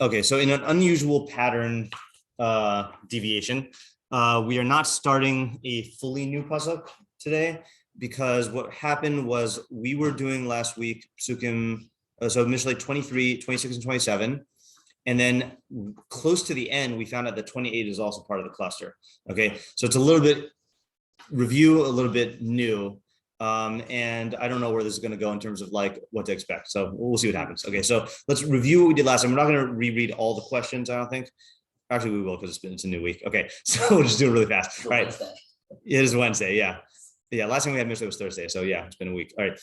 Okay, so in an unusual pattern deviation, we are not starting a fully new pasuk today because what happened was we were doing last week pesukim, so Mishlei 23, 26, and 27. And then close to the end, we found out that 28 is also part of the cluster. Okay, so it's a little bit review, a little bit new. And I don't know where this is going to go in terms of like what to expect. So we'll see what happens. Okay, so let's review what we did last time. We're not going to reread all the questions, I don't think. Actually, we will because it's a new week. Okay, so we'll just do it really fast. All right. Wednesday. It is Wednesday, yeah. Yeah, last time we had Mishlei was Thursday. So yeah, it's been a week. All right.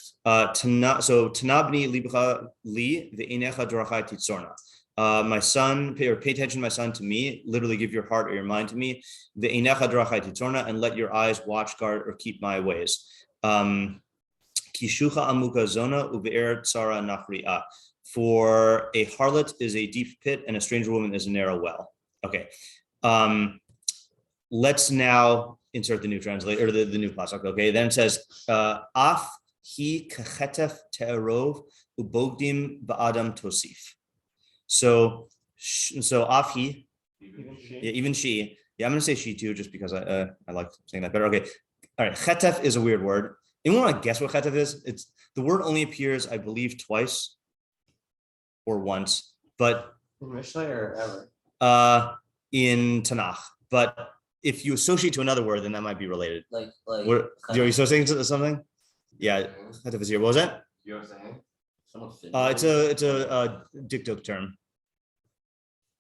Tanabni libcha li ve'enecha dorachai titzorna. My son, pay attention, my son, to me. Literally, give your heart or your mind to me. Ve'enecha dorachai titzorna, and let your eyes watch, guard, or keep my ways. Kishucha amuka Zonah ube'er tsara Nochriyah. For a harlot is a deep pit, and a stranger woman is a narrow well. Okay. Let's now insert the new translation or the new pasuk. Okay. Then it says, Af hi kachetef te'erov ubogdim ba'adam tosif. So af hi, even she. Yeah, I'm going to say she too, just because I like saying that better. Okay. All right. Chetef is a weird word. Anyone want to guess what chetef is? It's the word only appears, I believe, twice or once, but in Mishlei or ever? In Tanakh. But if you associate to another word, then that might be related. Like are you associating to something? Yeah, chetef is here. What was that? You know what I'm saying? It's a dictok term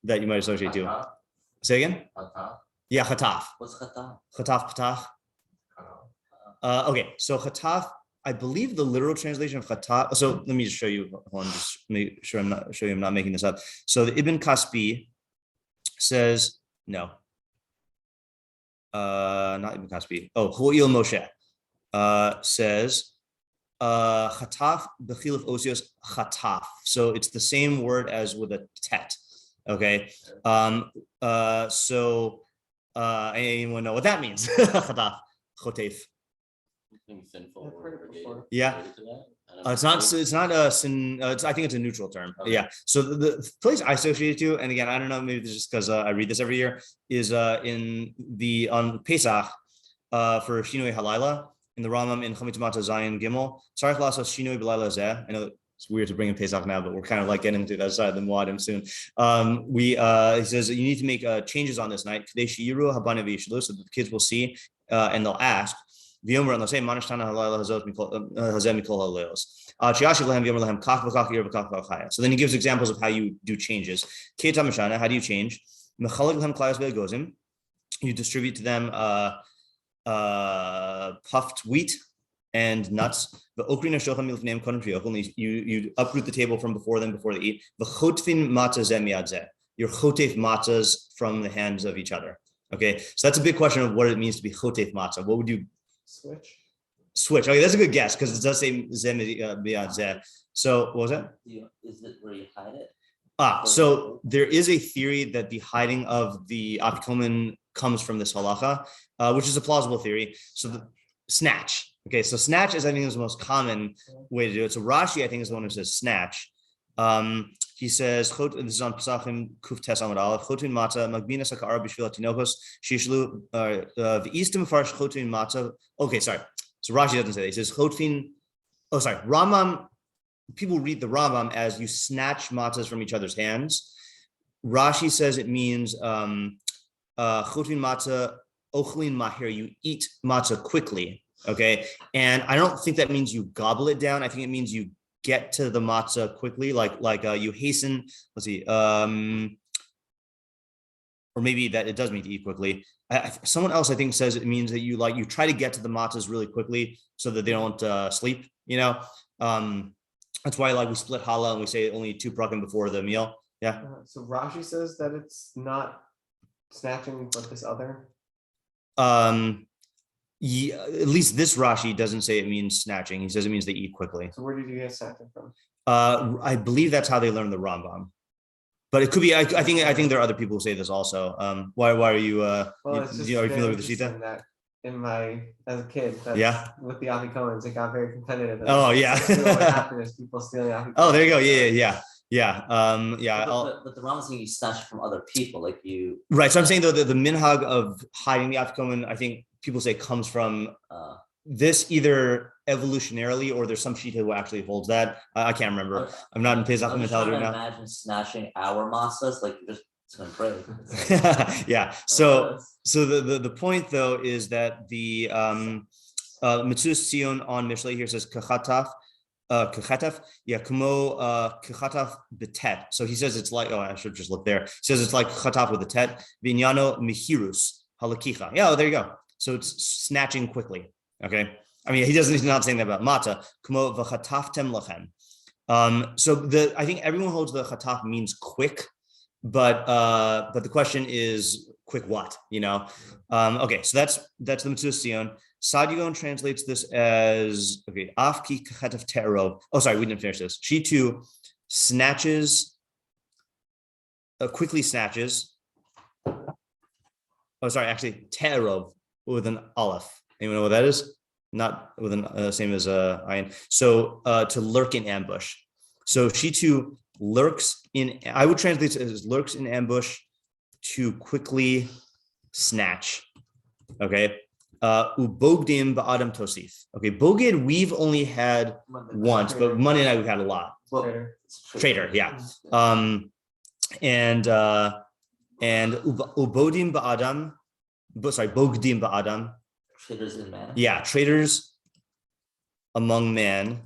that you might associate to. Say again? Yeah, chataf. What's chataf? Chataf patach. Okay, so chataf, I believe the literal translation of chataf. So let me just show you. Hold on, just make sure I'm not making this up. So the Ibn Kaspi says no. Not Ibn Kaspi. Oh, Ho'il Moshe says chataf b'chiluf osios chataf. So it's the same word as with a tet. Okay. So anyone know what that means? Chataf, chotef. Sinful. Yeah. It's not a sin. I think it's a neutral term. Okay. Yeah. So the place I associate it to, and again, I don't know, maybe it's just because I read this every year, is on Pesach for Shinoi Halayla in the Rambam in Chametz Mata Zayin Gimel. Tzarich lasos Shinoi B'layla Zeh. I know it's weird to bring in Pesach now, but we're kind of like getting into that side of the Moadim soon. He says you need to make changes on this night. Kadesh Yiru Habana V'Yishlu, so that the kids will see and they'll ask. And they'll say, so then he gives examples of how you do changes. How do you change? You distribute to them puffed wheat and nuts. You uproot the table from before them before they eat. Your chotef matzahs from the hands of each other. Okay, so that's a big question of what it means to be chotef matzah. What would you switch? Okay, that's a good guess because it does say zeh b'yad zeh. So what was that? Is it where you hide it? So there is a theory that the hiding of the afikomen comes from this halacha, which is a plausible theory. So the snatch. Okay, so snatch is, I think, is the most common way to do it. So Rashi, I think, is the one who says snatch. He says, this is on Pesachim Kuf Tes Amud Aleph, Chotin Matzah, Magbina Sakara B'Shvil Tinokos, Shishlu, V'Istim Farsh Chotin Matzah. Okay, sorry. So Rashi doesn't say that. He says, Rambam, people read the Rambam as you snatch matzahs from each other's hands. Rashi says it means, Chotin Matzah, Ochlin Mahir, you eat matzah quickly. Okay. And I don't think that means you gobble it down. I think it means you get to the matzah quickly, like you hasten. Let's see, or maybe that it does mean to eat quickly. Someone else I think says it means that you try to get to the matzahs really quickly so that they don't sleep. That's why we split challah and we say only 2 prakim before the meal. Yeah. So Rashi says that it's not snatching, but this other. Yeah, at least this Rashi doesn't say it means snatching. He says it means they eat quickly. So where did you get snatching from? I believe that's how they learned the Rambam. But it could be. I think there are other people who say this also. Why are you? Are you familiar with the Shita? As a kid, with the afikomen, it got very competitive. Oh yeah. What happened is people stealing afikomen. Oh, there you go. Yeah. Yeah. But the Rambam saying you snatch from other people, like you. Right. So I'm saying though the minhag of hiding the afikomen, I think people say comes from this either evolutionarily or there's some shita who actually holds that. I can't remember. I'm not in Pesach I'm just mentality trying to right now. imagine snatching our matzahs, like you're just going to break. Yeah. So the point though is that the Metzudas Tzion on Mishlei here says kachataf. Yeah, kumo kachataf betet. So he says it's like, oh, I should just look there. He says it's like kachataf with a tet. Vinyano mihirus halakicha. Yeah, there you go. So it's snatching quickly. Okay. I mean, he's not saying that about mata. Kumo v'chataftem lachem. So I think everyone holds the chataf means quick, but the question is quick what, Okay, so that's the Metzudas Tzion. Sadigon translates this as afki kachataf terov. Oh, sorry, we didn't finish this. She too snatches, quickly snatches. Oh, sorry, actually terov with an aleph. Anyone know what that is? Not with an same as ayin. So to lurk in ambush. So she too lurks in. I would translate it as lurks in ambush to quickly snatch. Okay. Ubogdim ba'adam tosif. Okay, bogid we've only had once, but Monday night we've had a lot. Traitor, yeah. And ubodim ba'adam. Bogdim ba'adam. Traders in man. Yeah, traders among man.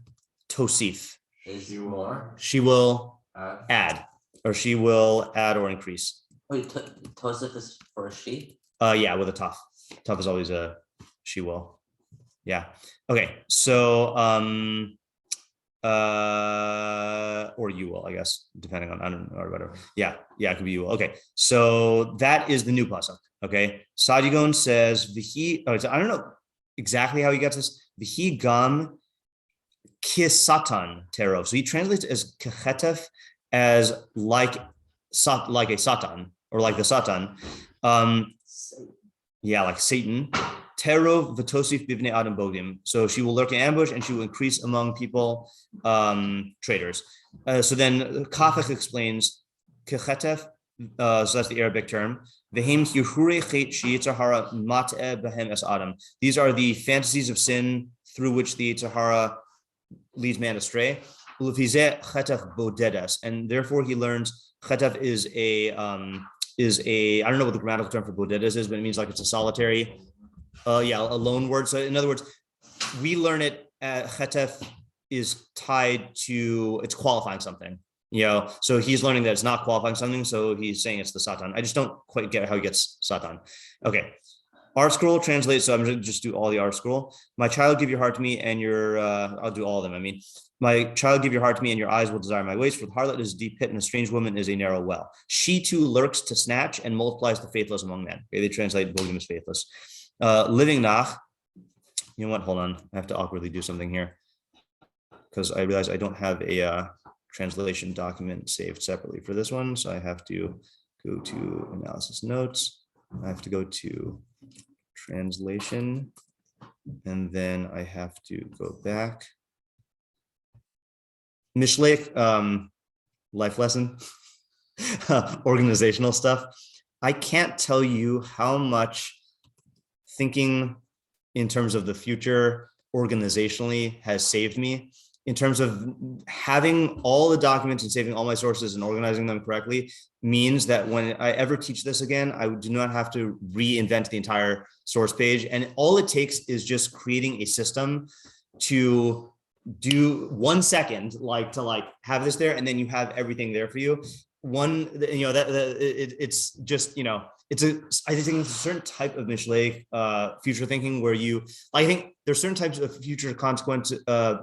Tosif. Is more. She will add, or she will add or increase. Wait, Tosif is for a she? Yeah, with a tough. Tough is always a she will. Yeah. Okay. So or you will, I guess, depending on, I don't know, or whatever. Yeah, it could be you will. Okay. So that is the new pasuk. Okay. Sadigon says Vihi, I don't know exactly how he gets this. Vihi gam kisatan terov. So he translates it as kachetef, as like a satan, or like the satan. Yeah, like Satan. Terov v'tosif bivnei adam bogdim. So she will lurk in ambush and she will increase among people, traders. So then Kafach explains kechetef. So that's the Arabic term. V'hem hirhure chet sheyitzar hara mat'eh behem es adam. These are the fantasies of sin through which the Yitzhar hara leads man astray. Ulefizeh chetef bodedes, and therefore he learns chetef is a I don't know what the grammatical term for bodedes is, but it means like it's a solitary, a lone word. So in other words, we learn it chetef is tied to, it's qualifying something, so he's learning that it's not qualifying something. So he's saying it's the satan. I just don't quite get how he gets satan. Okay. R scroll translates. So I'm going to just do all the R scroll. My child, give your heart to me and I'll do all of them. I mean, my child, give your heart to me and your eyes will desire my ways, for the harlot is a deep pit and a strange woman is a narrow well. She too lurks to snatch and multiplies the faithless among men. Okay, they translate Bogdim as faithless. Living nach. You know what? Hold on. I have to awkwardly do something here because I realize I don't have a translation document saved separately for this one. So I have to go to analysis notes. I have to go to translation, and then I have to go back. Mishlei, life lesson, organizational stuff. I can't tell you how much thinking in terms of the future organizationally has saved me, in terms of having all the documents and saving all my sources and organizing them correctly means that when I ever teach this again, I do not have to reinvent the entire source page. And all it takes is just creating a system to do 1 second, to have this there, and then you have everything there for you. It's just, I think it's a certain type of Mishlei future thinking where I think there's certain types of future consequence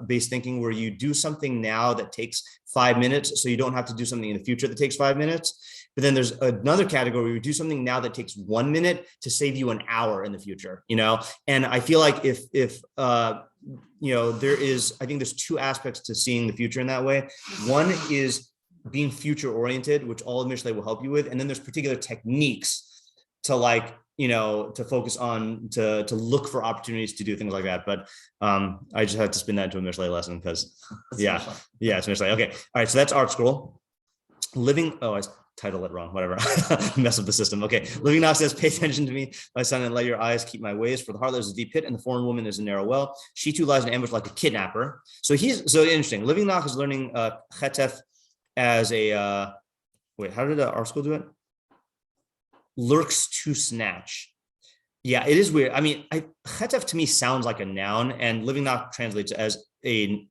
based thinking where you do something now that takes 5 minutes, so you don't have to do something in the future that takes 5 minutes. But then there's another category where you do something now that takes 1 minute to save you an hour in the future, And I feel like if I think there's two aspects to seeing the future in that way. One is being future oriented, which all of Mishlei will help you with. And then there's particular techniques to to focus on, to look for opportunities to do things like that. But I just had to spin that into a Mishlei lesson because it's Mishlei. Okay. All right. So that's Art Scroll. living. Oh, I titled it wrong. Whatever. Mess up the system. Okay. Living Noch says, "Pay attention to me, my son, and let your eyes keep my ways. For the harlot is a deep pit, and the foreign woman is a narrow well. She too lies in ambush like a kidnapper." So he's so interesting. Living Noch is learning chetef as a wait. How did our school do it? Lurks to snatch. Yeah, it is weird. I mean, chetef to me sounds like a noun, and living Noch translates as a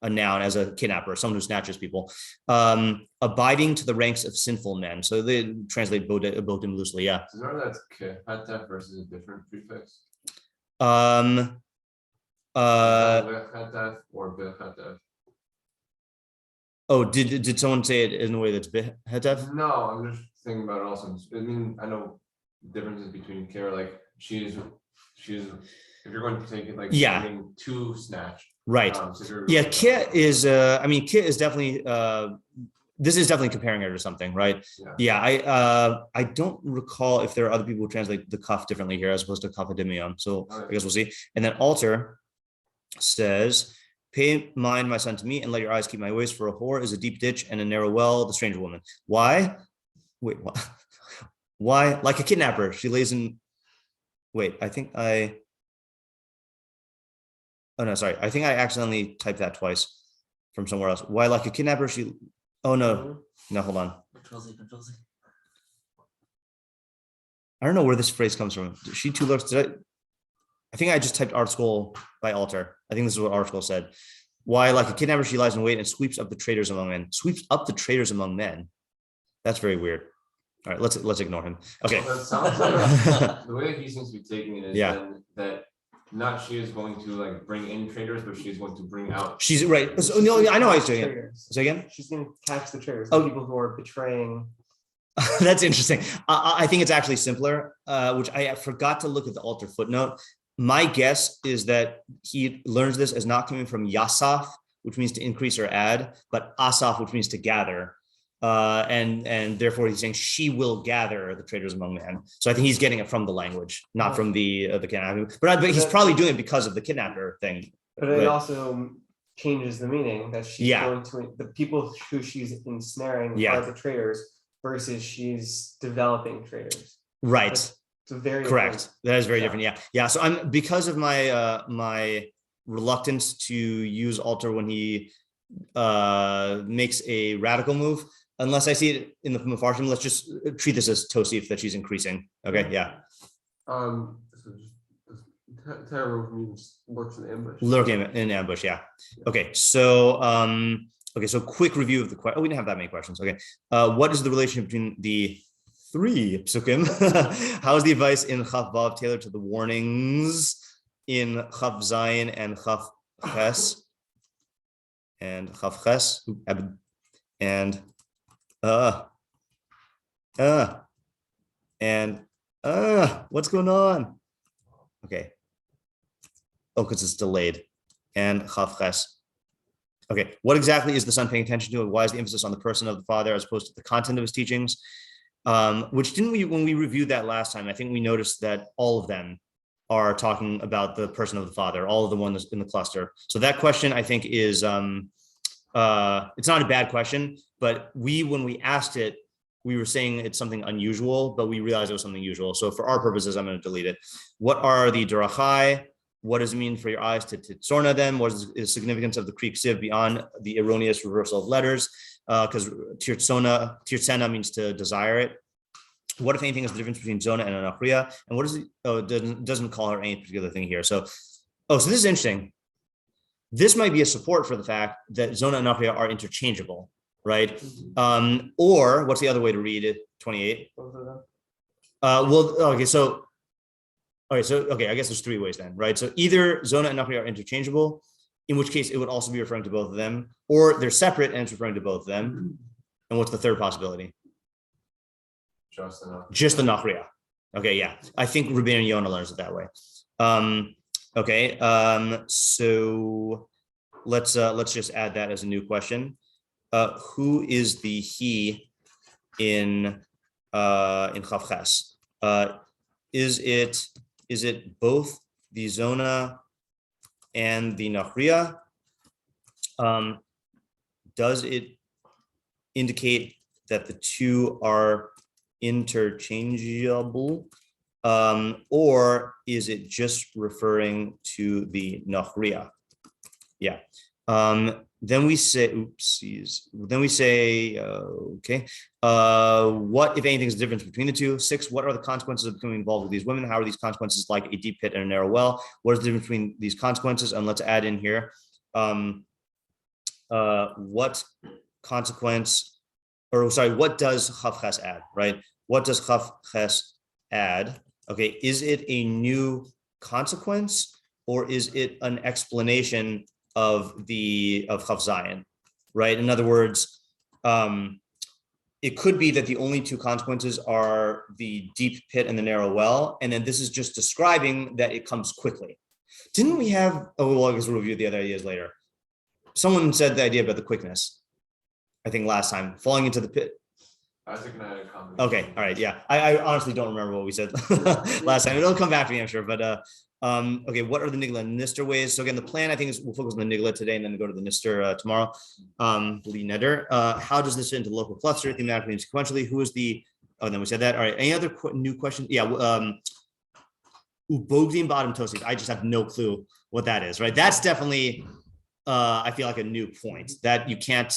noun, as a kidnapper, someone who snatches people, abiding to the ranks of sinful men. So they translate bodim loosely. Yeah. So remember that's chetef versus a different prefix. Chetef Or bechetef. Oh, did someone say it in a way that's bechetef? No, I'm just thinking about it also. I mean, I know differences between care, like she's if you're going to take it like to snatch. Right. So Yeah, kit is kit is definitely this is definitely comparing it to something, right? Yeah, I don't recall if there are other people who translate the kaf differently here as opposed to kafadimion. So I guess we'll see. And then altar says, "Pay mind, my son, to me, and let your eyes keep my ways, for a whore is a deep ditch and a narrow well, the stranger woman." Why? Wait, what? Why? Like a kidnapper, she lays in. Wait, I think I. Oh no, sorry. I think I accidentally typed that twice from somewhere else. Why, like a kidnapper, she. Oh no, hold on. I don't know where this phrase comes from. She too looks. I think I just typed art school by altar. I think this is what art school said. Why, like a kidnapper, she lies in wait and sweeps up the traitors among men. Sweeps up the traitors among men. That's very weird. All right, let's ignore him. Okay. Well, that sounds like the way that he seems to be taking it is that not she is going to like bring in traders, but she's going to bring out. She's right. So, no, I know I was doing it. Say again. She's going to catch the traitors, the people who are betraying. That's interesting. I think it's actually simpler, which I forgot to look at the altar footnote. My guess is that he learns this as not coming from Yasaf, which means to increase or add, but Asaf, which means to gather. And therefore he's saying she will gather the traitors among men. So I think he's getting it from the language, not from the kidnapper. But he's probably doing it because of the kidnapper thing. But it also changes the meaning that she's going to the people who she's ensnaring are the traitors versus she's developing traitors. Right. It's very correct. Different. That is very different. Yeah. So I'm because of my my reluctance to use altar when he makes a radical move. Unless I see it in the Mefarshim, let's just treat this as Tosif that she's increasing. Okay, yeah. So just terror means lurks in ambush. Lurking in ambush, yeah. Okay, so so quick review of the question. Oh, we didn't have that many questions. Okay, what is the relationship between the three pesukim? How is the advice in Chaf Vav tailored to the warnings in Chaf Zayin and Chaf Ches and Chaf Ches and what's going on? Okay. Oh, because it's delayed. And Chaf Ches. Okay. What exactly is the son paying attention to, and why is the emphasis on the person of the father as opposed to the content of his teachings? Which didn't we, when we reviewed that last time, I think we noticed that all of them are talking about the person of the father, all of the ones in the cluster. So that question, I think, is it's not a bad question, but when we asked it, we were saying it's something unusual, but we realized it was something usual. So for our purposes, I'm going to delete it. What are the derech? What does it mean for your eyes to Zonah them? What is the significance of the Greek sieve beyond the erroneous reversal of letters? Because tiertzena means to desire it. What, if anything, is the difference between Zonah and a Nochriyah? And what is it? Oh, it doesn't call her any particular thing here. So this is interesting. This might be a support for the fact that Zonah and Nochriyah are interchangeable, right? Or what's the other way to read it? 28. I guess there's three ways then, right? So either Zonah and Nochriyah are interchangeable, in which case it would also be referring to both of them, or they're separate and it's referring to both of them. And what's the third possibility? Just the Nochriyah. Okay, yeah. I think Rabbeinu Yonah learns it that way. So let's just add that as a new question. Who is the he in Chaf Ches? Is it both the Zonah and the Nochriyah? Does it indicate that the two are interchangeable, or is it just referring to the Nochriyah? Yeah. Then we say, oopsies. Then we say, okay. What, if anything, is the difference between the two? 6. What are the consequences of becoming involved with these women? How are these consequences like a deep pit and a narrow well? What is the difference between these consequences? And let's add in here. What consequence, or sorry, what does Chaf Ches add? Right? What does Chaf Ches add? Okay, is it a new consequence, or is it an explanation of Chaf Zayin, right? In other words, it could be that the only two consequences are the deep pit and the narrow well, and then this is just describing that it comes quickly. Didn't we have? Oh, well, I guess we'll review the other ideas later. Someone said the idea about the quickness, I think last time, falling into the pit. Okay, all right, yeah. I honestly don't remember what we said last time. It'll come back to me, I'm sure. But okay, what are the nigleh and nistar ways? So again, the plan, I think, is we'll focus on the nigleh today and then go to the nistar tomorrow. How does this fit into local cluster, thematically and sequentially? Who is the? Oh, then we said that. All right. Any other new questions? Yeah. Ubogdim bottom toasted. I just have no clue what that is. Right. That's definitely. I feel like a new point that you can't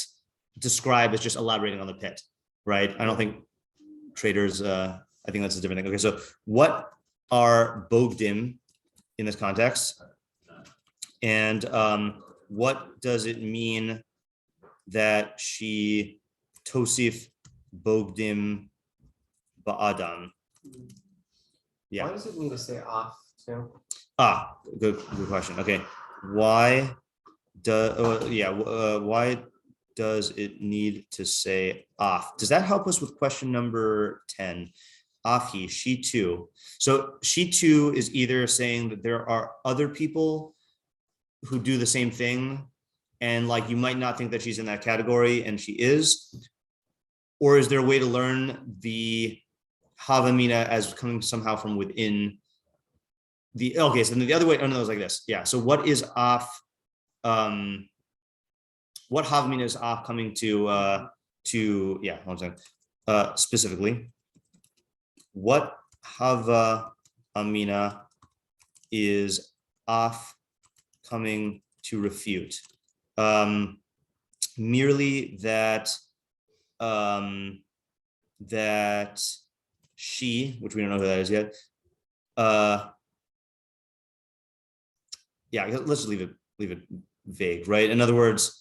describe as just elaborating on the pit, right? I don't think traders, I think that's a different thing. Okay, so what are bogdim in this context? And what does it mean that she tosif bogdim ba'adam? Yeah. Why does it need to say off too? Good question. Okay, why does it need to say off? Does that help us with question number 10? Afi, she too. So she too is either saying that there are other people who do the same thing, and like you might not think that she's in that category, and she is, or is there a way to learn the havamina as coming somehow from within the? Okay, so then the other way. Oh no, it's like this. Yeah. So what is off? What havamina is off coming to yeah, hold on a second. Specifically, what havamina is off coming to refute? Merely that that she, which we don't know who that is yet. Yeah, let's just leave it vague, right? In other words,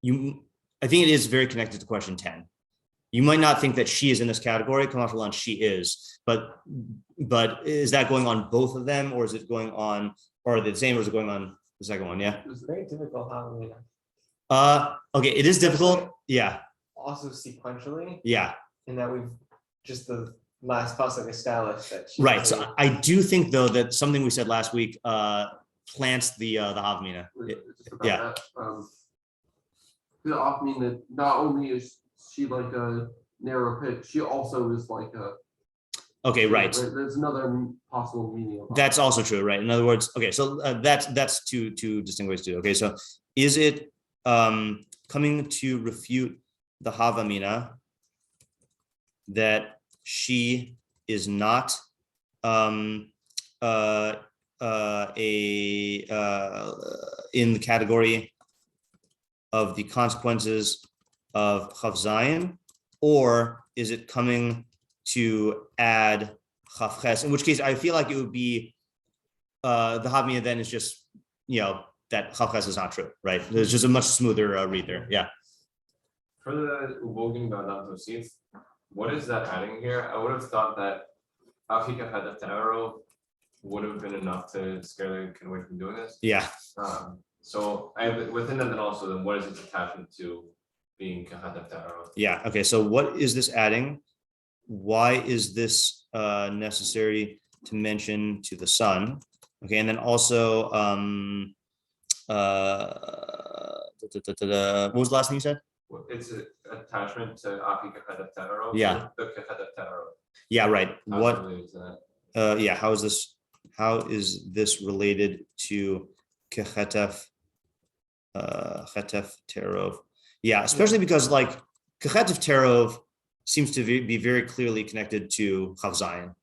I think it is very connected to question 10. You might not think that she is in this category. Come off for lunch, she is, but is that going on both of them, or is it going on, or are they the same, or is it going on the second one? Yeah. It's very difficult. Okay, it is difficult. Yeah. Also sequentially. Yeah. In that we've just the last pasuk established that. Right. So I do think though that something we said last week plants the havamina. Yeah. The havamina, not only is she like a narrow pit, she also is like a. Okay, right. There's another possible meaning. That's also true, right? In other words, okay, so that's two distinct ways to do it. Okay, so is it coming to refute the havamina that she is not in the category of the consequences of Chaf Zayin, or is it coming to add Chaf Ches? In which case, I feel like it would be the havamina then is just, that Chaf Ches is not true, right? There's just a much smoother read there. Yeah. For the ubogim ba'adam tosif, what is that adding here? I would have thought that Afika had a tarot would have been enough to scare the kid away from doing this. Yeah. So within that, then also, then what is its attachment to being kahat tarot? Yeah. Okay. So what is this adding? Why is this necessary to mention to the sun? Okay, and then also, what was the last thing you said? It's an attachment to Afi kahat tarot. Yeah. The kahat tarot. Yeah. Right. What? Yeah. How is this related to kechetef terov? Yeah, especially because like kechetef terov seems to be very clearly connected to Chav Zayin,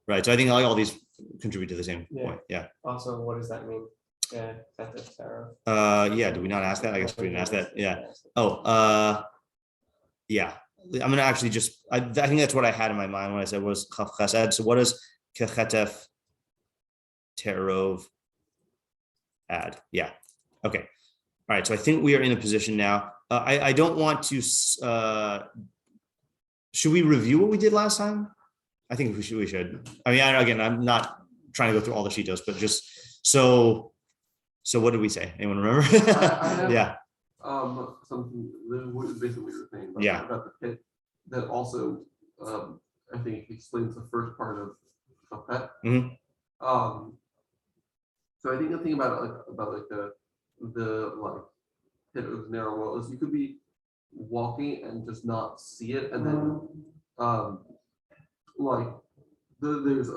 right? So I think like all these contribute to the same point. Yeah. Also, what does that mean? Yeah. Yeah. Did we not ask that? I guess we didn't ask that. Yeah. Oh. Yeah. I'm gonna actually just. I think that's what I had in my mind when I said was Chav Chesed. So what is Kechetef Terov Ad? Yeah. Okay. All right. So I think we are in a position now. I don't want to. Should we review what we did last time? I think we should. I mean, again, I'm not trying to go through all the sheetos, but just so what did we say? Anyone remember? Yeah. Something basically what you were saying about the pit that also I think explains the first part of pet. Mm-hmm. So I think the thing about the like pit of narrow well is you could be walking and just not see it, and then there's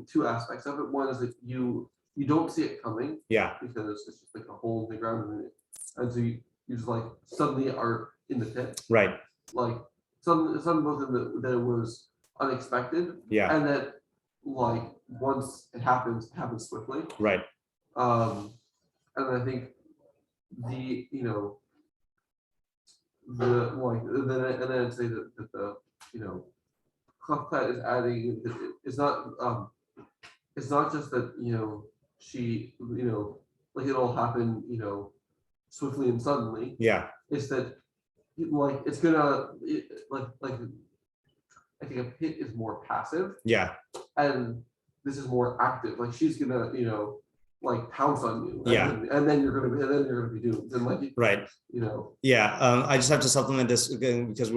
two aspects of it. One is that you don't see it coming, because it's just like a hole in the ground, and so you just like suddenly are in the pit, right? Like some both of that it was unexpected, and that like once it happens swiftly, right? And I think the and then I'd say that the Chafkat is adding, it's not just that she like it'll happen swiftly and suddenly. Yeah. It's that like it's gonna like I think a pit is more passive. Yeah. And this is more active. Like she's gonna like pounce on you. And then you're gonna be doomed. And like right. Yeah. I just have to supplement this again because it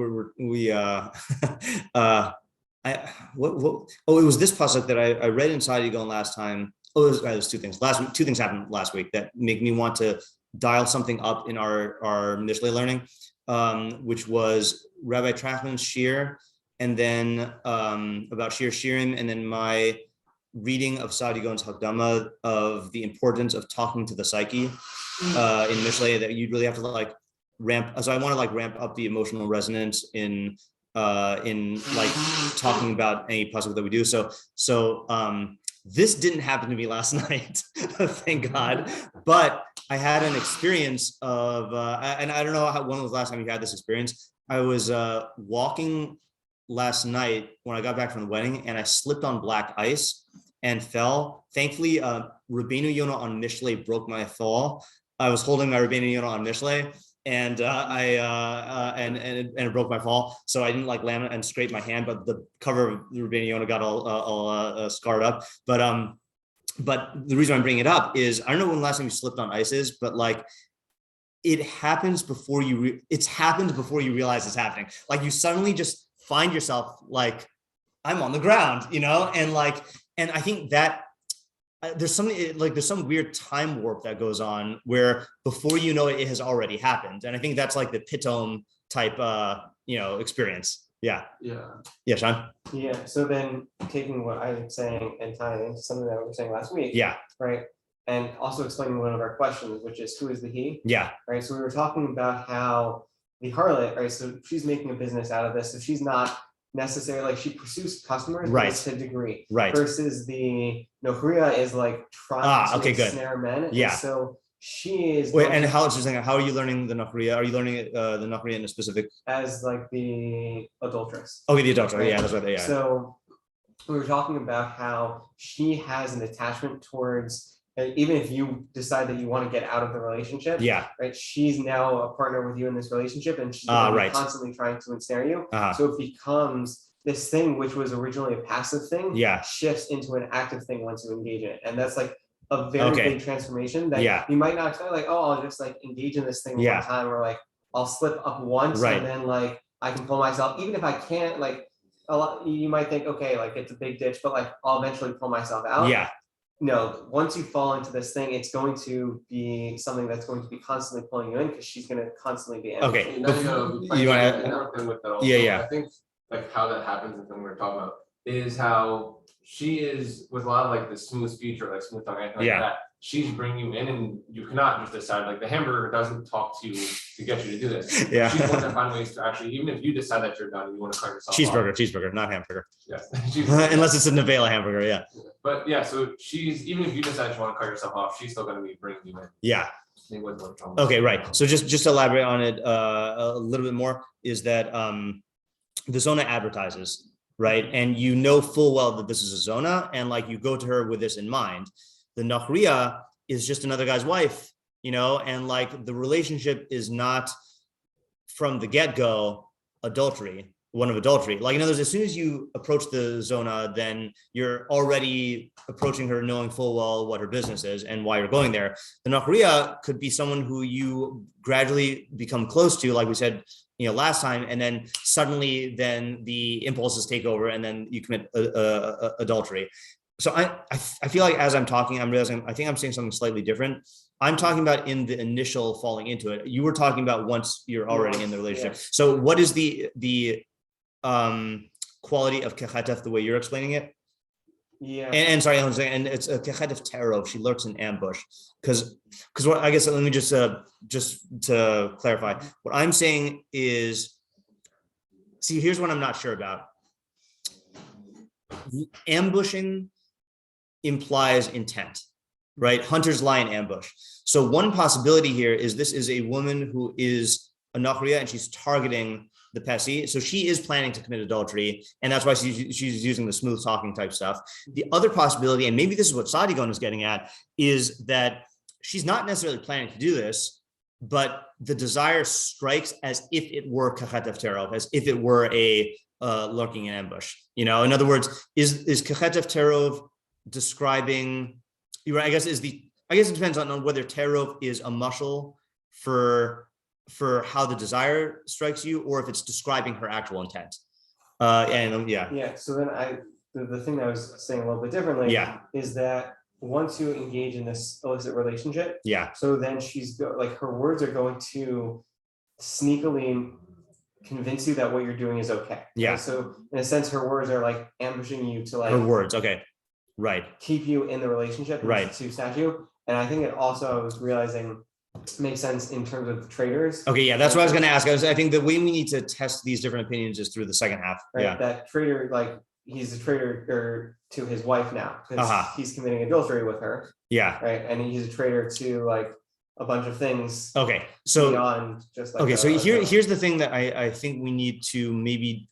was this pasuk that I read inside Yigon last time. Oh, it was two things. Two things happened last week that make me want to dial something up in our Mishlei learning, which was Rabbi Trachman's shiur, and then about shiurim, and then my reading of Saad Yigon's Hakdama of the importance of talking to the psyche in Mishlei, that you really have to like ramp. So I want to like ramp up the emotional resonance in like talking about any pasuk that we do. So this didn't happen to me last night, thank God. But I had an experience of, and I don't know when was the last time you had this experience. I was walking last night when I got back from the wedding, and I slipped on black ice and fell. Thankfully, Rabbeinu Yonah on Mishlei broke my fall. I was holding my Rabbeinu Yonah on Mishlei, and it broke my fall, so I didn't like land and scrape my hand, but the cover of the Rabbeinu Yonah got all scarred up. But the reason I'm bringing it up is I don't know when the last time you slipped on ice is, but like it happens before you. It's happened before you realize it's happening. Like you suddenly just find yourself like I'm on the ground, and I think that. There's some weird time warp that goes on where before you know it, it has already happened, and I think that's like the pitom type, experience. Yeah. Sean. Yeah. So then taking what I'm saying and tying into something that we were saying last week. Yeah. Right. And also explaining one of our questions, which is who is the he? Yeah. Right. So we were talking about how the harlot, right? So she's making a business out of this. So she's not necessarily like she pursues customers, right, to a degree, right, versus the Nochriyah is like trying to ensnare men. Yeah. And so she is. Wait, and how are you learning the Nochriyah? Are you learning the Nochriyah in a specific? As like the adulteress. Okay, the adulteress. Right? Yeah, that's right. Yeah. So we were talking about how she has an attachment towards. And even if you decide that you want to get out of the relationship, right? She's now a partner with you in this relationship, and she's constantly trying to ensnare you. So it becomes this thing, which was originally a passive thing, shifts into an active thing once you engage in it, and that's like a very big transformation that you might not expect. Like, oh, I'll just like engage in this thing one time, or like I'll slip up once, and then like I can pull myself, even if I can't. Like a lot, you might think, okay, like it's a big ditch, but like I'll eventually pull myself out. Yeah. No, once you fall into this thing, it's going to be something that's going to be constantly pulling you in because she's going to constantly be. Okay. You want to? Yeah. I think like how that happens and something we're talking about is how she is with a lot of like the smooth speech or like smooth talk, anything like that. she's bringing you in, and you cannot just decide, like the hamburger doesn't talk to you to get you to do this. Yeah. She's going to find ways to actually, even if you decide that you're done, you want to cut yourself Cheeseburger, not hamburger. Yes. Unless it's a Nevela hamburger, yeah. But yeah, so even if you decide you want to cut yourself off, she's still going to be bringing you in. Yeah. Okay, right. So just to elaborate on it a little bit more, is that the Zonah advertises, right? And you know full well that this is a Zonah, and like you go to her with this in mind. The Nochriyah is just another guy's wife, and like the relationship is not from the get-go one of adultery. Like in other words, as soon as you approach the Zonah, then you're already approaching her knowing full well what her business is and why you're going there. The Nochriyah could be someone who you gradually become close to, like we said, last time, and then suddenly then the impulses take over and then you commit adultery. So I feel like as I'm talking, I'm realizing I think I'm saying something slightly different. I'm talking about in the initial falling into it. You were talking about once you're already in the relationship. Yeah. So what is the quality of kechetef the way you're explaining it? Yeah. And sorry, I'm saying, and it's a kechetef terov. She lurks in ambush because what I guess let me just to clarify. What I'm saying is, see, here's what I'm not sure about. Ambushing implies intent, right? Hunters lie in ambush. So one possibility here is this is a woman who is a Nochriyah and she's targeting the Pesi. So she is planning to commit adultery, and that's why she's using the smooth talking type stuff. The other possibility, and maybe this is what Sadigon is getting at, is that she's not necessarily planning to do this, but the desire strikes as if it were kechetef terov, as if it were a lurking in ambush. In other words, is kechetef terov describing? I guess it depends on whether terov is a mushal for how the desire strikes you, or if it's describing her actual intent. Yeah. So then the thing that I was saying a little bit differently is that once you engage in this illicit relationship, so then her words are going to sneakily convince you that what you're doing is okay. Yeah. Right? So in a sense, her words are like ambushing you to her words. Okay. Right. Keep you in the relationship. Right. To snatch you. And I think it also, I was realizing, makes sense in terms of traders. Okay, yeah, that's what I was going to ask. I think the way we need to test these different opinions is through the second half. Right? Yeah, that trader, like he's a traitor to his wife now because he's committing adultery with her. Yeah, right, and he's a traitor to like a bunch of things. Okay, so beyond just like so here's the thing that I think we need to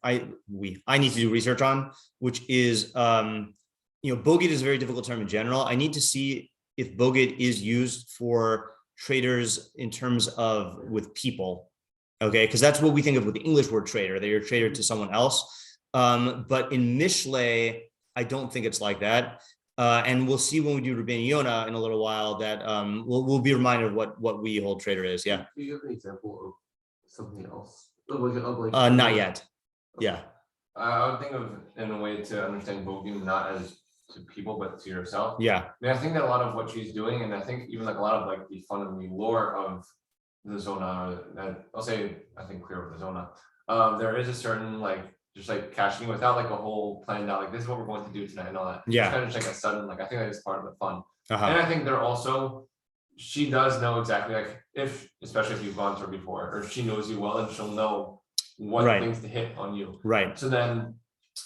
I need to do research on, which is bogit is a very difficult term in general. I need to see if bogit is used for traders in terms of with people, okay, because that's what we think of with the English word trader, that you're a trader to someone else, but in Mishlei I don't think it's like that, and we'll see when we do Rabbeinu Yonah in a little while that we'll be reminded of what we hold trader is. Yeah, do you have an example of something else like not yet. Yeah, I would think of in a way to understand bogey not as to people but to yourself. Yeah, I mean, I think that a lot of what she's doing, and I think even like a lot of like the fun and the lore of the Zonah, I'll say I think clear with the Zonah, there is a certain like just like cashing without like a whole planned out, like this is what we're going to do tonight and all that. Yeah, it's kind of just like a sudden, like I think that is part of the fun. And I think they're also, she does know exactly like especially if you've gone to her before, or she knows you well and she'll know what things to hit on you. Right. So then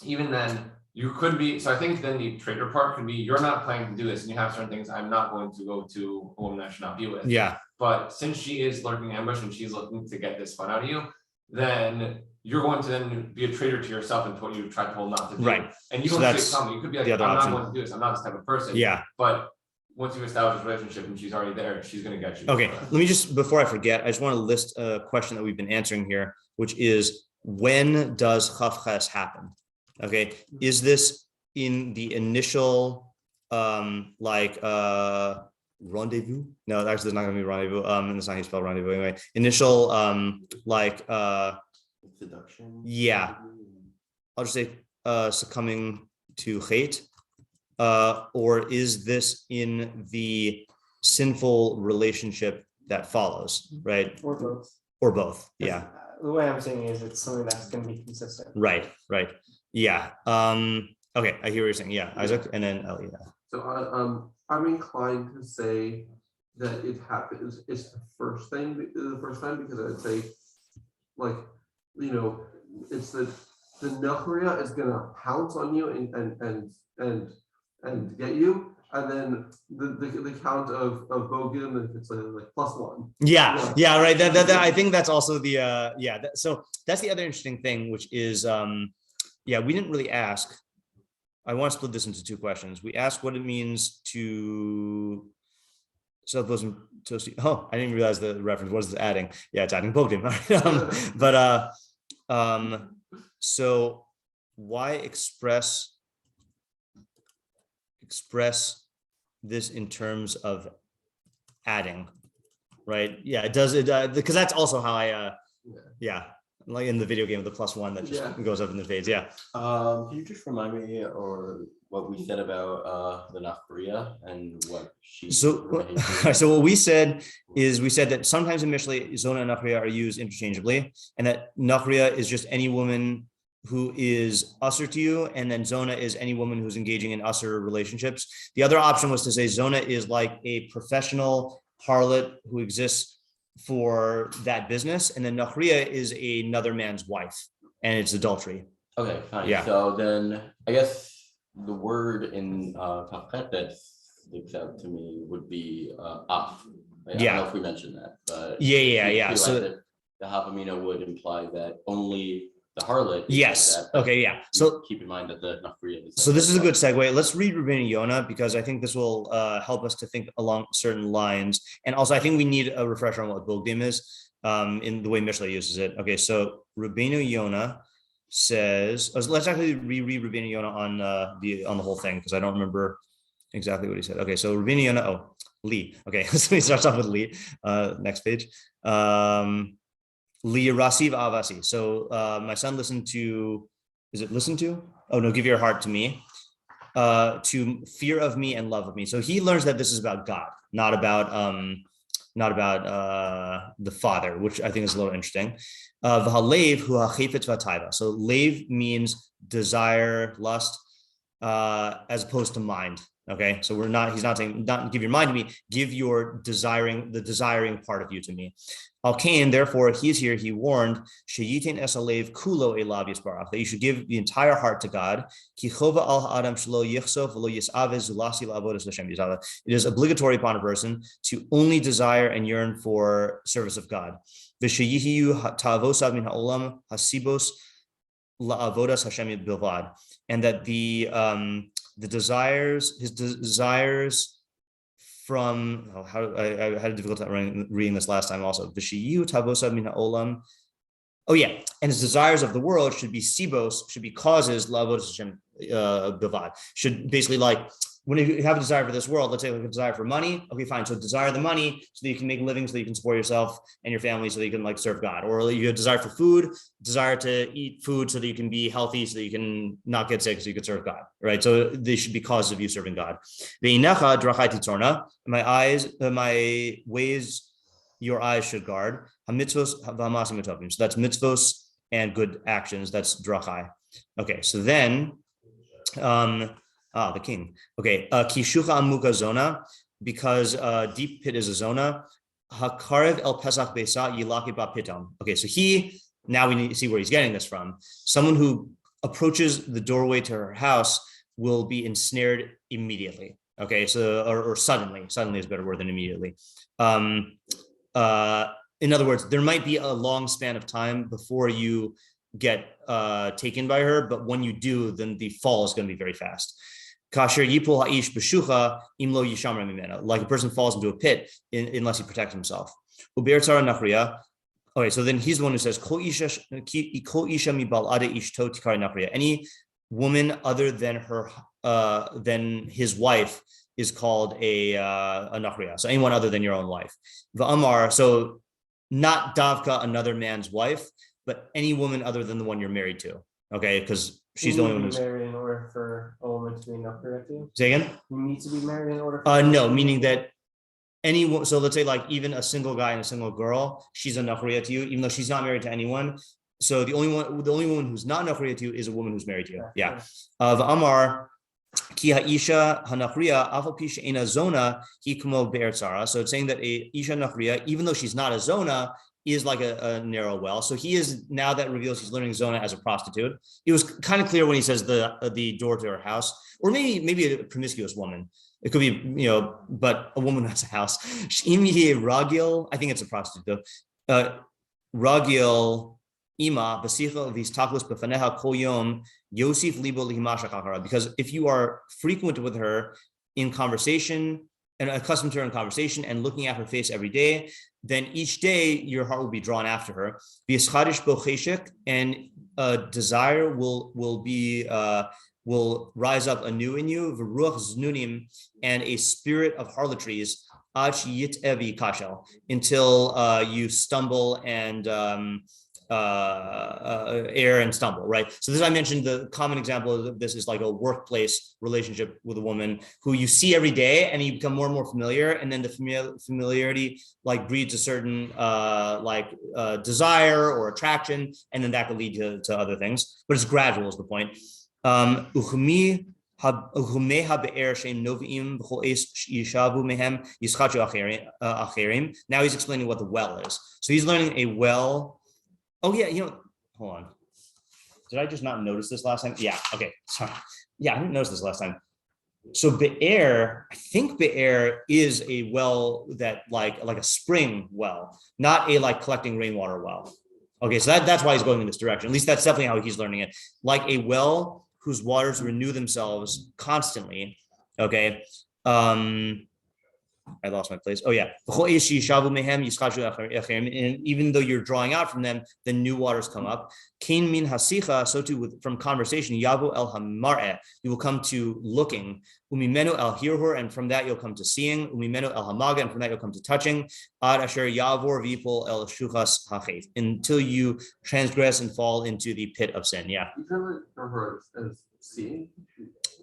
even then you could be, so I think then the trader part could be, you're not planning to do this and you have certain things, I'm not going to go to a woman I should not be with. Yeah. But since she is lurking ambush and she's looking to get this fun out of you, then you're going to then be a traitor to yourself and what you tried to hold not to do. Right. And you don't see it coming. You could be like, I'm not going to do this. I'm not this type of person. Yeah. But once you establish a relationship and she's already there, she's going to get you. Okay. Let me just, before I forget, I just want to list a question that we've been answering here, which is, when does Chaf happen? Okay. Is this in the initial rendezvous? No, actually there's not gonna be rendezvous. It's not how you spell rendezvous anyway. Initial seduction. Yeah. I'll just say succumbing to hate. Or is this in the sinful relationship that follows, right? Or both. Or both, yeah. The way I'm saying is it's something that's going to be consistent. Right. Yeah. Okay, I hear what you're saying. Yeah, Isaac, and then Ellie. So I'm inclined to say that it happens. It's the first time because I'd say, like, it's the Nochriyah is gonna pounce on you and get you, and then the count of Bogim, if it's like +1. Yeah, right. That I think that's also the so that's the other interesting thing, which is we didn't really ask. I want to split this into two questions. We asked what it means to self-posing toasty. Oh, I didn't realize the reference. What is this adding? Yeah, it's adding Pokemon. So why express this in terms of adding, right? Yeah, it does it because that's also how I like in the video game, the +1 that just goes up in the fades. Yeah. Can you just remind me or what we said about the Nochriyah and what she? So what we said that sometimes in Mishlei, Zonah and Nochriyah are used interchangeably, and that Nochriyah is just any woman who is usher to you, and then Zonah is any woman who's engaging in usher relationships. The other option was to say Zonah is like a professional harlot who exists for that business, and then Nochriyah is another man's wife, and it's adultery. Okay, fine. Yeah. So then I guess the word in Kafret that sticks out to me would be af. I don't know if we mentioned that, but yeah. So like the Hafamina would imply that only the harlot. Yes. Like that, okay. Yeah. So keep in mind that the Nochriyah is. So this is a good segue. Let's read Rabbeinu Yonah because I think this will help us to think along certain lines. And also, I think we need a refresher on what Bogdim is in the way Mishlei uses it. Okay, so Rabbeinu Yonah says, let's actually reread Rabbeinu Yonah on the whole thing because I don't remember exactly what he said. Okay, so Rabbeinu Yonah, Lee. Okay, so he starts off with Lee. Next page. Li Rasiv Avasi. So my son listened to, is it listen to? Oh no, give your heart to me, to fear of me and love of me. So he learns that this is about God, not about the Father, which I think is a little interesting. V'halev hu hachefetz v'taiva. So lev means desire, lust, as opposed to mind. Okay, so he's not saying not give your mind to me, give the desiring part of you to me. Al-Kain, therefore, he is here, he warned, Sheyitin esalev kulo elav yisbarach, that you should give the entire heart to God. Ki chova al ha'adam shelo yichsof v'lo yisavez zulasi la'avodas l'Hashem yizava. It is obligatory upon a person to only desire and yearn for service of God. V'sheyihiyu ta'avosav min ha'olam hasibos la'avodas Hashem bilvad. And that his desires from I had a difficult time reading this last time also. Vishiyu tavosa min ha'olam. Oh yeah, and his desires of the world should be sibos, should be causes la'avodas Hashem bilvad. Should basically like when you have a desire for this world, let's say like a desire for money. Okay, fine. So desire the money so that you can make a living, so that you can support yourself and your family, so that you can like serve God. Or you have desire for food, desire to eat food so that you can be healthy, so that you can not get sick, so you can serve God. Right. So they should be causes of you serving God. My ways, your eyes should guard. So that's mitzvos and good actions. That's drachai. Okay. So then. The king. Okay. Kishucha amuka zona, because deep pit is a zona. Hakarev el pesach besa yilaki ba pitom. Okay, so now we need to see where he's getting this from. Someone who approaches the doorway to her house will be ensnared immediately. Okay, so or suddenly. Suddenly is a better word than immediately. In other words, there might be a long span of time before you get taken by her, but when you do, then the fall is going to be very fast. Kasher yipul ha'ish b'shucha imlo yishamra mimena, like a person falls into a pit unless he protects himself. Uber tzara Nochriyah. Okay, so then he's the one who says kol isha mibal ade ishto tikari Nochriyah. Any woman other than his wife is called a Nochriyah. So anyone other than your own wife. V'amar, so not davka, another man's wife, but any woman other than the one you're married to. Okay, because she's the only one who's married in order for a woman to be Nochriyah to you. Say again? You need to be married in order for no, meaning that anyone, so let's say like even a single guy and a single girl, she's a Nochriyah to you, even though she's not married to anyone. So the only woman who's not Nochriyah to you is a woman who's married to you. Yeah. Amar Ki ha'isha hanachriya afal pi she'ena zona hi kamo be'er tzara. So it's saying that a isha nachriya, even though she's not a zona, is like a narrow well. So he is, now that reveals he's learning Zonah as a prostitute. It was kind of clear when he says the door to her house, or maybe a promiscuous woman. It could be, but a woman has a house. Ragil, I think it's a prostitute though. Ragil ima b'sicha v'istaklos b'faneha kol yom yosif libo lihimashach achara. Because if you are frequent with her in conversation and accustomed to her in conversation and looking at her face every day, then each day your heart will be drawn after her. And desire will rise up anew in you, and a spirit of harlotries until you stumble and err and stumble, right? So this, I mentioned, the common example of this is like a workplace relationship with a woman who you see every day and you become more and more familiar, and then the familiarity like breeds a certain desire or attraction, and then that could lead to other things, but it's gradual is the point. Now he's explaining what the well is. So he's learning a well. Oh yeah, hold on. Did I just not notice this last time? Yeah, okay, sorry. Yeah, I didn't notice this last time. So Be'er, I think Be'er is a well that like a spring well, not a like collecting rainwater well. Okay, so that's why he's going in this direction. At least that's definitely how he's learning it. Like a well whose waters renew themselves constantly. Okay. I lost my place. Oh yeah. And even though you're drawing out from them, then new waters come up. Kain min hasicha, so too from conversation, yavu el hamar'eh, you will come to looking. Umimenu el hirhur, and from that you'll come to seeing. Umimenu el hamaga, and from that you'll come to touching. Ad asher yavor vipol el shuchas hachet, until you transgress and fall into the pit of sin. Yeah. You kind of heard as seeing.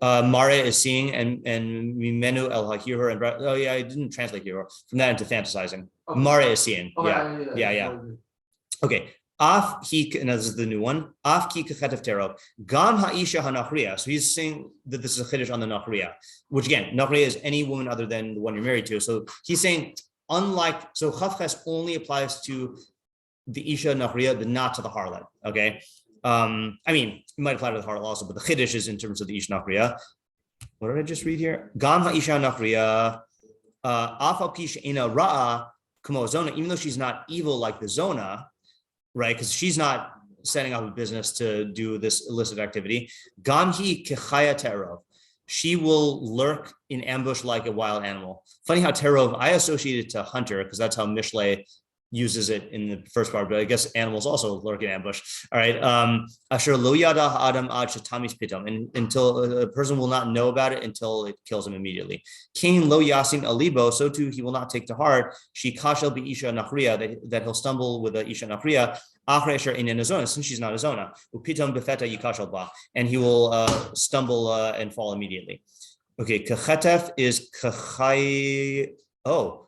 Mare is seeing, and mimenu el hahirur, and oh yeah, I didn't translate hirur from that into fantasizing. Okay. Mare is seeing. Oh, yeah. Okay. Af he, and this is the new one. Af ki kachetef tero gam ha'isha hanochriyah. So he's saying that this is a chiddush on the Nochriyah, which again, Nochriyah is any woman other than the one you're married to. So he's saying, so chavches only applies to the isha Nochriyah, but not to the harlot. Okay. I mean, it might apply to the harlot also, but the chiddush is in terms of the isha Nochriyah. What did I just read here? Gam ha'isha Nochriyah afal pi she'ena ra'a kamo Zonah, even though she's not evil like the Zonah, right? Because she's not setting up a business to do this illicit activity. Gamhi kechaya terov. She will lurk in ambush like a wild animal. Funny how terov, I associate it to hunter because that's how Mishlei uses it in the first part, but I guess animals also lurk in ambush. All right. Asher lo yada ha'adam ad shetamis pitom, and until a person will not know about it until it kills him immediately. King lo yasin alibo, so too he will not take to heart she kashel bi isha Nochriyah, that he'll stumble with a isha Nochriyah achre asher in a zona, since she's not a zona. Upitom befeta yikashel ba, and he will stumble and fall immediately. Okay, kachetef is kachay. Oh,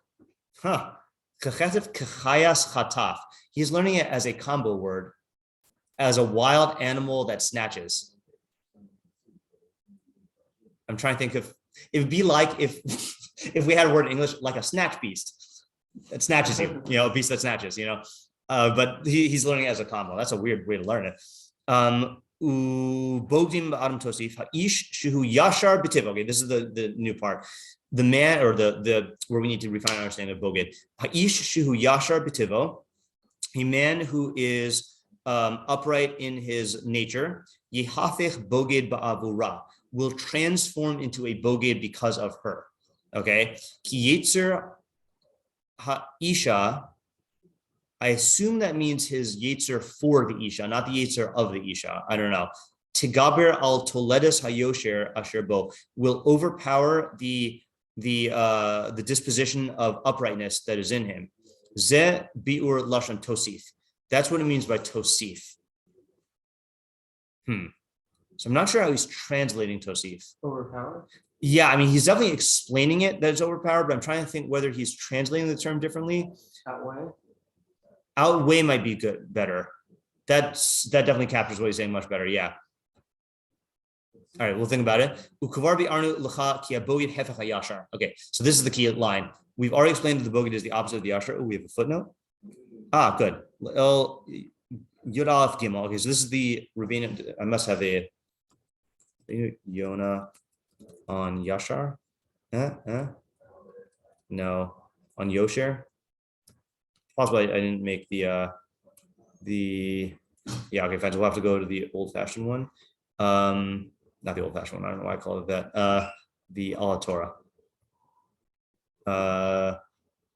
huh. Kachetef kachayas chataf. He's learning it as a combo word, as a wild animal that snatches. I'm trying to think of, it would be like if we had a word in English, like a snatch beast that snatches you, a beast that snatches, but he's learning it as a combo. That's a weird way to learn it. Bogdim ba'adam tosif ha'ish shehu yashar b'tiv. Okay, this is the new part. The man, or the where we need to refine our understanding of boged. Ha'ish shehu yashar b'tivo, a man who is upright in his nature. Yehafech boged ba'avura, will transform into a boged because of her. Okay, ki yetzer ha'isha. I assume that means his yetzer for the isha, not the yetzer of the isha. I don't know. Tigaber al toledes hayosher asher bo, will overpower the disposition of uprightness that is in him. Ze biur lashon tosif. That's what it means by tosif. So I'm not sure how he's translating tosif. Overpower? Yeah, I mean, he's definitely explaining it that it's overpowered, but I'm trying to think whether he's translating the term differently. Outweigh? Outweigh might be better. That definitely captures what he's saying much better. Yeah. All right, we'll think about it. Okay, so this is the key line. We've already explained that the bogey is the opposite of the yashar. Oh, we have a footnote. Good. Yud Aleph Gimel. Okay, so this is the Rabbeinu. I must have a Yonah on Yashar. No, on Yosher. Possibly I didn't make the yeah. Okay, fine. So we'll have to go to the old-fashioned one. Not the old-fashioned one. I don't know why I call it that. The Ala Torah.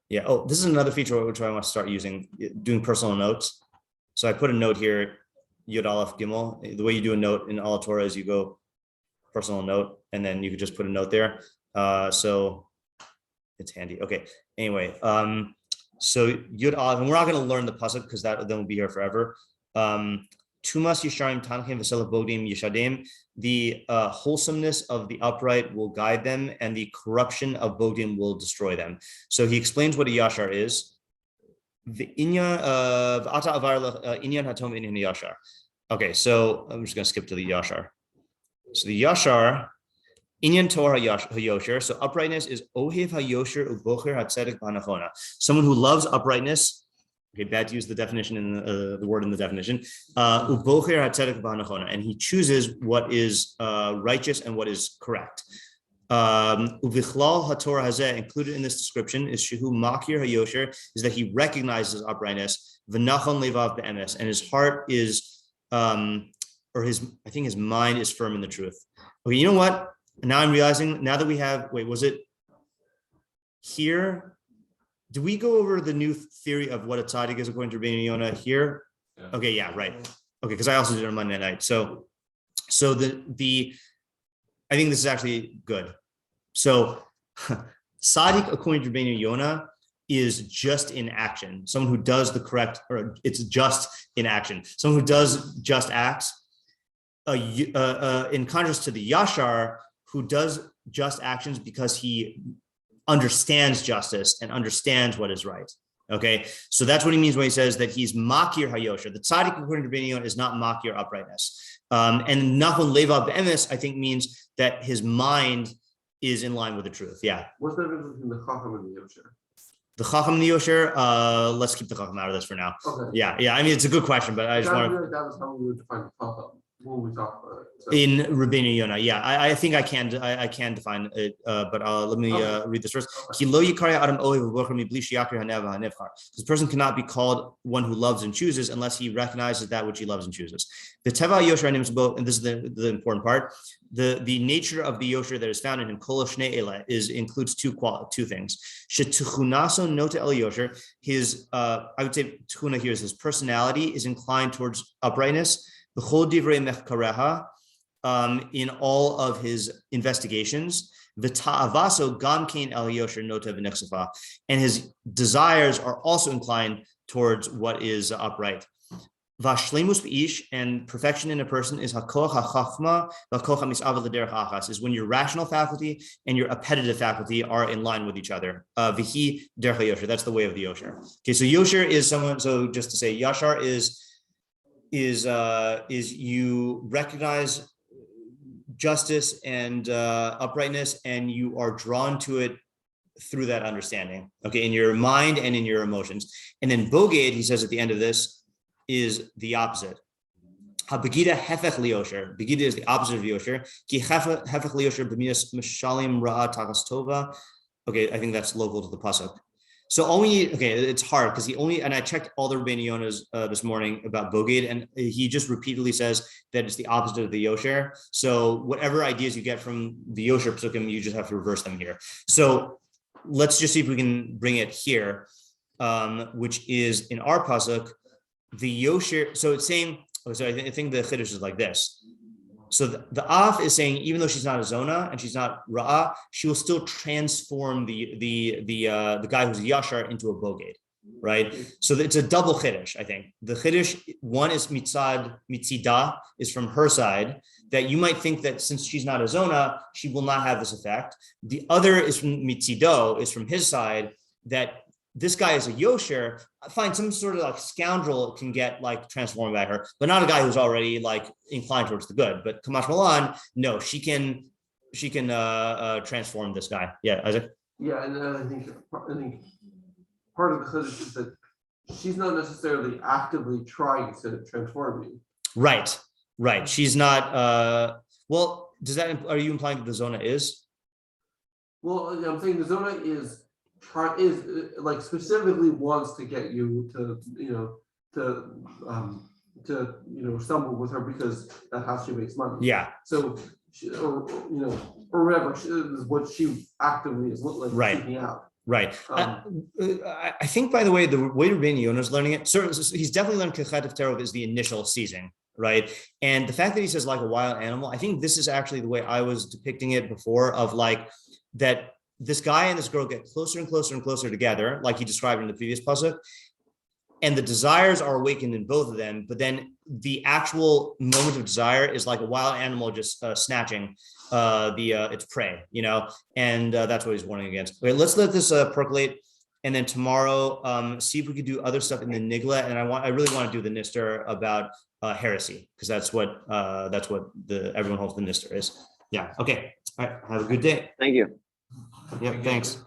Yeah. Oh, this is another feature which I want to start using, doing personal notes. So I put a note here, Yud Aleph Gimel. The way you do a note in Ala Torah is you go personal note, and then you could just put a note there. So it's handy. Okay. Anyway, so Yud Aleph, and we're not going to learn the pasuk because that then will be here forever. Tumas Yisharim Tanchim V'Selach Bodim Yishadim. The wholesomeness of the upright will guide them, and the corruption of Bodim will destroy them. So he explains what a yashar is. The inyan of Ata Avar inyan Hatom inyan yashar. Okay, so I'm just going to skip to the yashar. So the yashar, inyan Torah hayosher. So uprightness is ohev hayosher ubocher hatzedek b'hanachona. Someone who loves uprightness. Okay, bad to use the definition in the word in the definition. Ubocher hatzedek b'hanachona, and he chooses what is righteous and what is correct. Uvichlal haTorah hazeh, included in this description, is shehu makir hayosher, is that he recognizes uprightness. V'nachon levav be'emes, and his heart is, or his, I think his mind is firm in the truth. Okay, you know what? Now I'm realizing, now that we have, wait, was it here? Did we go over the new theory of what a tzaddik is according to Rabbeinu Yonah here? Yeah. Okay, yeah, right. Okay, because I also did it on Monday night. So the I think this is actually good. So tzaddik according to Rabbeinu Yonah is just in action. Someone who does the correct, or it's just in action. Someone who does just acts. In contrast to the yashar, who does just actions because he understands justice and understands what is right. Okay, so that's what he means when he says that he's makir hayosher. The tzaddik according to Rabbeinu Yonah is not makir uprightness. And nachon levav be'emes, I think, means that his mind is in line with the truth. Yeah. What's the difference between the chacham and the yosher? The chacham and the yosher. Let's keep the chacham out of this for now. Okay. Yeah. I mean, it's a good question, but I just want to. That was how we would define the chacham when we talk about it. So. In Rabbeinu Yonah, yeah, I think I can define it, but let me read this first. This person cannot be called one who loves and chooses unless he recognizes that which he loves and chooses. The teva yosher, and this is the important part. The nature of the yosher that is found in him, kol shnei ele, includes two things. Shetuchunaso nota el yosher. His I would say tuchuna here is his personality is inclined towards uprightness. In all of his investigations, and his desires are also inclined towards what is upright. And perfection in a person is is when your rational faculty and your appetitive faculty are in line with each other. That's the way of the yosher. Okay, so yosher is someone. So just to say, yashar is you recognize justice and uprightness, and you are drawn to it through that understanding, okay, in your mind and in your emotions. And then boged, he says at the end of this, is the opposite. Begida hefech liyosher. Begida is the opposite of yosher. Ki hefech liyosher b'minas mishalim ra'a takas tova. Okay, I think that's local to the pasuk. So all we need, okay, it's hard because and I checked all the Rabbeinu Yonahs this morning about boged, and he just repeatedly says that it's the opposite of the yosher. So whatever ideas you get from the yosher pesukim, you just have to reverse them here. So let's just see if we can bring it here, which is in our pasuk, the yosher. So it's saying, so I think the chiddush is like this. So the af is saying, even though she's not a Zonah and she's not Ra'ah, she will still transform the guy who's a Yashar into a Boged, right? So it's a double chiddush, I think. The chiddush, one is mitzidah, is from her side, that you might think that since she's not a Zonah, she will not have this effect. The other is from mitzido, is from his side, that this guy is a yosher, fine, some sort of like scoundrel can get like transformed by her, but not a guy who's already like inclined towards the good. But Kamash Malan, no, she can transform this guy. Yeah, Isaac. Yeah, and I think part of the chiddush is that she's not necessarily actively trying to transform me. Right. She's not. Well, are you implying that the Zonah is? Well, I'm saying the Zonah is like specifically wants to get you to stumble with her because that's how she makes money. Yeah. So, or whatever is what she actively is like seeking out. Right. I think, by the way Rabbeinu Yonah is learning it, certainly he's definitely learned Kechet of Terov is the initial seizing, right? And the fact that he says like a wild animal, I think this is actually the way I was depicting it before, of like that this guy and this girl get closer and closer and closer together, like he described in the previous pasuk, and the desires are awakened in both of them, but then the actual moment of desire is like a wild animal just snatching its prey, and that's what he's warning against. Okay, let's let this percolate, and then tomorrow see if we could do other stuff in the nigleh, and I really want to do the nistar about heresy, because that's what everyone hopes the nistar is. Yeah. Okay. All right. Have a good day. Thank you. Yep. Thanks.